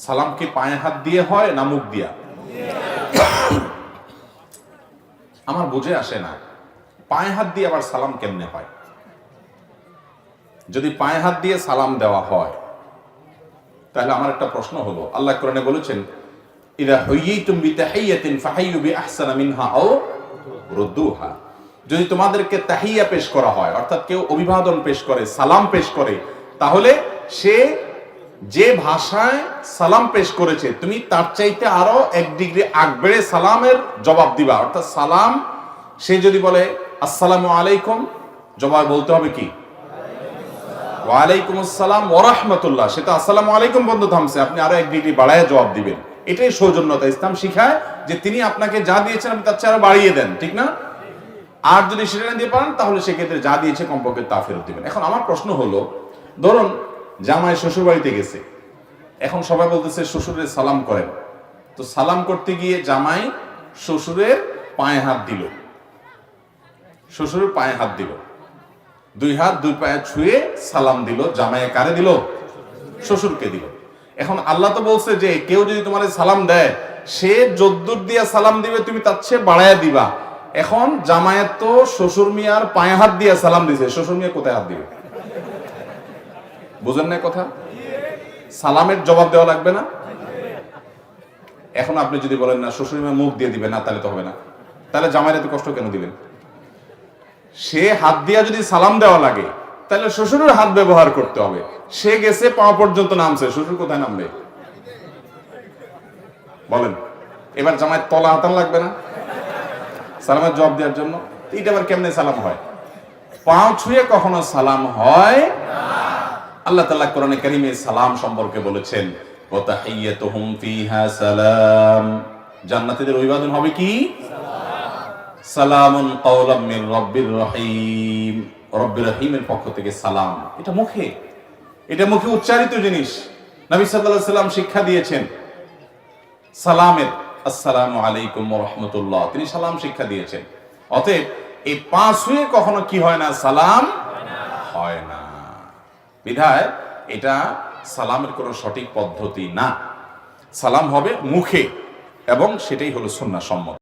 সালাম কি পায়ে হাত দিয়ে হয় না মুখ দিয়া? আমার বুঝে আসে না পায়ে হাত দিয়ে আবার সালাম কেমনে হয়। যদি পায়ে হাত দিয়ে সালাম দেওয়া হয় তাহলে আমার একটা প্রশ্ন হলো, আল্লাহ কোরআনে বলেছেন ইযা হুয়িতুম বিতাহিয়াতিন ফাহাইয়ু বিআহসানা মিনহা আও রুদ্দুহা। যদি তোমাদেরকে তাহিয়া পেশ করা হয়, অর্থাৎ কেউ অভিবাদন পেশ করে, সালাম পেশ করে, তাহলে সে যে ভাষায় সালাম পেশ করেছে তুমি তার চাইতে আরো 1 ডিগ্রি আগ বেড়ে সালামের জবাব দিবা। অর্থাৎ সালাম সে যদি বলে আসসালামু আলাইকুম, জবাব বলতে হবে কি ওয়ালাইকুম আসসালাম ওয়া রাহমাতুল্লাহ। সেটা আসসালামু আলাইকুম বন্ধ থামছে, আপনি আরো 1 ডিগ্রি বাড়ায় জবাব দিবেন। এটাই সৌজন্যতা। ইসলাম শিখায় যে তিনি আপনাকে যা দিয়েছেন আপনি তার চেয়ে আরো বাড়িয়ে দেন, ঠিক না? আর যদি সেটা না দিয়ে পারেন তাহলে সেক্ষেত্রে যা দিয়েছে কমপক্ষে তা ফেরত দিবেন। এখন আমার প্রশ্ন হলো, ধরুন জামাই শ্বশুর বাড়িতে গেছে, এখন সবাই বলতেছে শ্বশুরের সালাম করেন, তো সালাম করতে গিয়ে জামাই শ্বশুরের পায়ে হাত দিল, শ্বশুরের পায়ে হাত দিল, 2 হাত 2 পায়ে ছুঁয়ে সালাম দিল। জামাইয়ে কারে দিল? শ্বশুরকে দিল। এখন আল্লাহ তো বলছে যে কেউ যদি তোমার সালাম দেয় সে যদ্দুর দিয়া সালাম দিবে তুমি তার চেয়ে বাড়ায়া দিবা। এখন জামায়াত তো শ্বশুর মিয়ার পায়ে হাত দিয়ে সালাম দিছে, শ্বশুর মিয়া কোথায় হাত দিবে? বুঝেন না কথা? সালামের জবাব দেওয়া লাগবে না? এখন আপনি যদি বলেন না শ্বশুর মিয়া মুখ দিয়ে দিবে না, তাহলে তো হবে না। তাহলে জামাইয়ের এত কষ্ট কেন দিবেন? সে হাত দিয়া যদি সালাম দেওয়া লাগে তাহলে শ্বশুরের হাত ব্যবহার করতে হবে। সে গেছে পা পর্যন্ত নামছে, শ্বশুর কোথায় নামবে বলেন? এবার জামাই তলা হাতান লাগবে না সালামের জবাব দেওয়ার জন্য? এটা আবার কেমনে সালাম হয়? পা ছুঁয়ে কখনো সালাম হয় না। আল্লাহ তাআলা কোরআনে কারীমে সালাম সম্পর্কে বলেছেন ওয়া তাহিয়াতুহুম ফিহা সালাম। জান্নাতীদের অভিবাদন হবে কি? সালামুন কাওলাম মির রাব্বির রহিম। রব্বির রহিমের পক্ষ থেকে সালাম। এটা মুখে উচ্চারিত জিনিস। নবী সাল্লাল্লাহু আলাইহি সাল্লাম শিক্ষা দিয়েছেন সালামের, আসসালামু আলাইকুম ওয়া রাহমাতুল্লাহ, তিনি সালাম শিক্ষা দিয়েছেন। অতএব এই পা ছুঁয়ে কখনো কি হয় না? সালাম হয় না। বিধায় এটা সালামের কোনো সঠিক পদ্ধতি না। সালাম হবে মুখে এবং সেটাই হলো সুন্নাহ সম্মত।